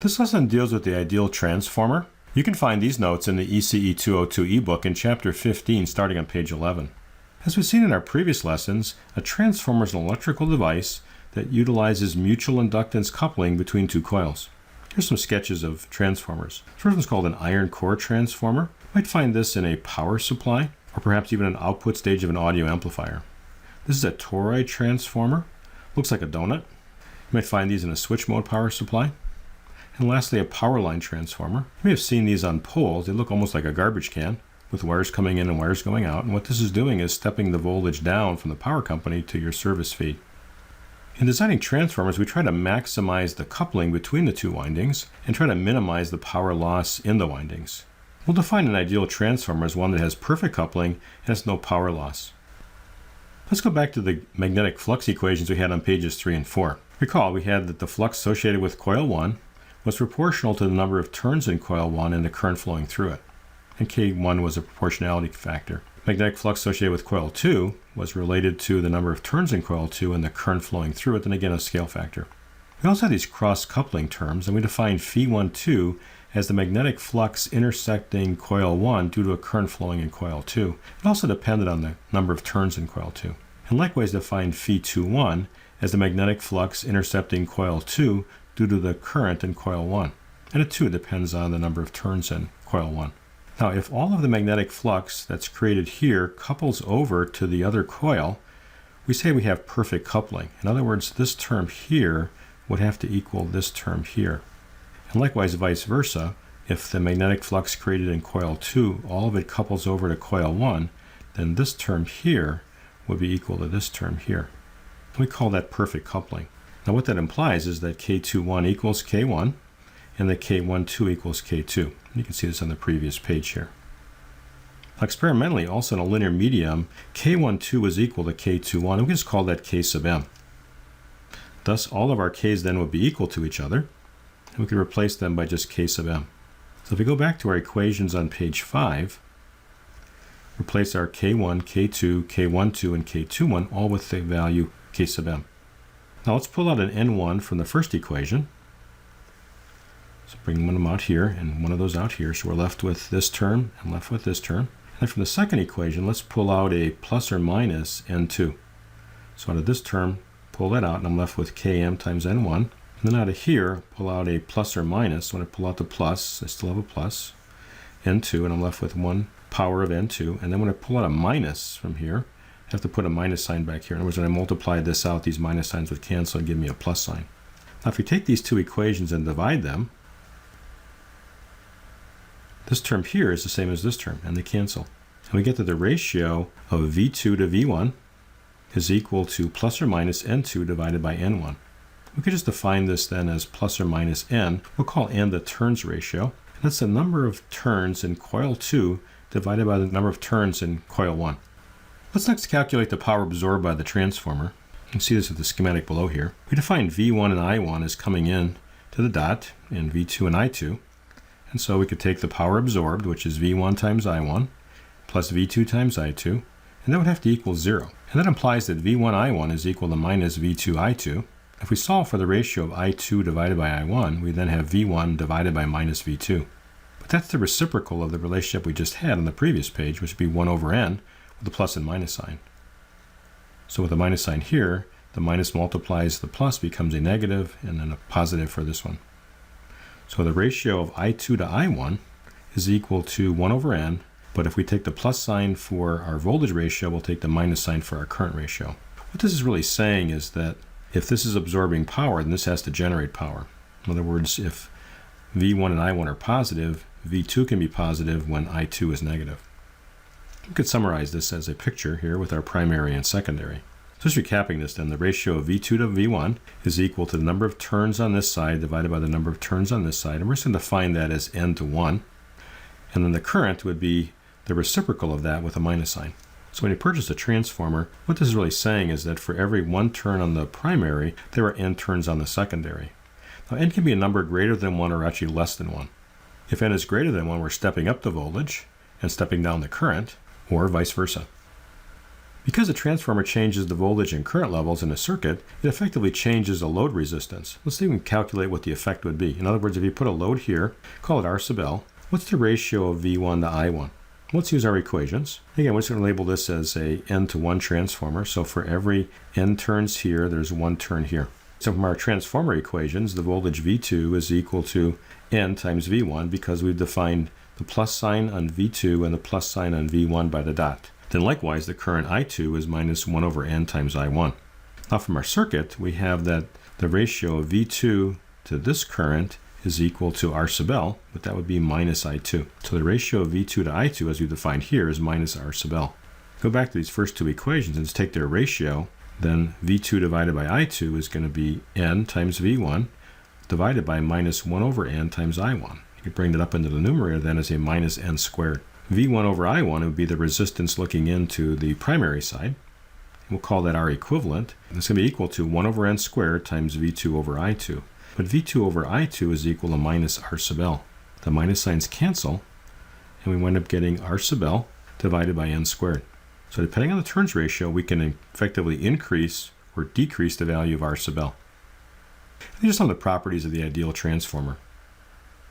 This lesson deals with the ideal transformer. You can find these notes in the ECE202 ebook in Chapter 15 starting on page 11. As we've seen in our previous lessons, a transformer is an electrical device that utilizes mutual inductance coupling between two coils. Here's some sketches of transformers. The first one's called an iron core transformer. You might find this in a power supply or perhaps even an output stage of an audio amplifier. This is a toroid transformer. Looks like a donut. You might find these in a switch mode power supply. And lastly, a power line transformer. You may have seen these on poles. They look almost like a garbage can with wires coming in and wires going out. And what this is doing is stepping the voltage down from the power company to your service feed. In designing transformers, we try to maximize the coupling between the two windings and try to minimize the power loss in the windings. We'll define an ideal transformer as one that has perfect coupling and has no power loss. Let's go back to the magnetic flux equations we had on pages 3 and 4. Recall, we had that the flux associated with coil 1 was proportional to the number of turns in coil 1 and the current flowing through it. And K1 was a proportionality factor. Magnetic flux associated with coil 2 was related to the number of turns in coil 2 and the current flowing through it, and again a scale factor. We also had these cross-coupling terms, and we defined Phi12 as the magnetic flux intersecting coil 1 due to a current flowing in coil 2. It also depended on the number of turns in coil 2. And likewise defined Phi21 as the magnetic flux intercepting coil 2 due to the current in coil 1. And it too depends on the number of turns in coil 1. Now, if all of the magnetic flux that's created here couples over to the other coil, we say we have perfect coupling. In other words, this term here would have to equal this term here. And likewise, vice versa, if the magnetic flux created in coil 2, all of it couples over to coil 1, then this term here would be equal to this term here. We call that perfect coupling. Now what that implies is that K21 equals K1 and that K12 equals K2. You can see this on the previous page here. Now experimentally, also in a linear medium, K12 is equal to K21, and we just call that K sub m. Thus, all of our K's then would be equal to each other, and we could replace them by just K sub m. So if we go back to our equations on page 5, replace our K1, K2, K12, and K21 all with the value K sub m. Now let's pull out an N1 from the first equation. So bring one of them out here and one of those out here. So we're left with this term and left with this term. And from the second equation, let's pull out a plus or minus N2. So out of this term, pull that out and I'm left with Km times N1. And then out of here, pull out a plus or minus. So when I pull out the plus, I still have a plus, N2, and I'm left with 1 power of N2. And then when I pull out a minus from here, I have to put a minus sign back here. In other words, when I multiply this out, these minus signs would cancel and give me a plus sign. Now if we take these two equations and divide them, this term here is the same as this term, and they cancel. And we get that the ratio of V2 to V1 is equal to plus or minus N2 divided by N1. We could just define this then as plus or minus N. We'll call N the turns ratio. And that's the number of turns in coil 2 divided by the number of turns in coil 1. Let's next calculate the power absorbed by the transformer. You can see this with the schematic below here. We define V1 and I1 as coming in to the dot in V2 and I2. And so we could take the power absorbed, which is V1 times I1, plus V2 times I2, and that would have to equal 0. And that implies that V1 I1 is equal to minus V2 I2. If we solve for the ratio of I2 divided by I1, we then have V1 divided by minus V2. But that's the reciprocal of the relationship we just had on the previous page, which would be 1 over n with a plus and minus sign. So with a minus sign here, the minus multiplies the plus, becomes a negative, and then a positive for this one. So the ratio of I2 to I1 is equal to 1 over n, but if we take the plus sign for our voltage ratio, we'll take the minus sign for our current ratio. What this is really saying is that if this is absorbing power, then this has to generate power. In other words, if V1 and I1 are positive, V2 can be positive when I2 is negative. We could summarize this as a picture here with our primary and secondary. So just recapping this then, the ratio of V2 to V1 is equal to the number of turns on this side divided by the number of turns on this side. And we're just going to define that as n to 1. And then the current would be the reciprocal of that with a minus sign. So when you purchase a transformer, what this is really saying is that for every 1 turn on the primary, there are n turns on the secondary. Now n can be a number greater than 1 or actually less than 1. If n is greater than 1, we're stepping up the voltage and stepping down the current, or vice versa. Because the transformer changes the voltage and current levels in a circuit, it effectively changes the load resistance. Let's see if we can calculate what the effect would be. In other words, if you put a load here, call it R sub L, what's the ratio of V1 to I1? Let's use our equations. Again, we're just going to label this as a n to 1 transformer. So for every n turns here, there's 1 turn here. So from our transformer equations, the voltage V2 is equal to n times V1 because we've defined the plus sign on V2 and the plus sign on V1 by the dot. Then likewise, the current I2 is minus 1 over n times I1. Now from our circuit, we have that the ratio of V2 to this current is equal to R sub L, but that would be minus I2. So the ratio of V2 to I2, as we defined here, is minus R sub L. Go back to these first two equations and just take their ratio. Then V2 divided by I2 is going to be n times V1 divided by minus 1 over n times I1. You can bring that up into the numerator then as a minus n squared. V1 over I1 would be the resistance looking into the primary side. We'll call that our equivalent. It's going to be equal to 1 over n squared times V2 over I2. But V2 over I2 is equal to minus R sub L. The minus signs cancel, and we wind up getting R sub L divided by n squared. So depending on the turns ratio, we can effectively increase or decrease the value of R sub L. These are some of the properties of the ideal transformer.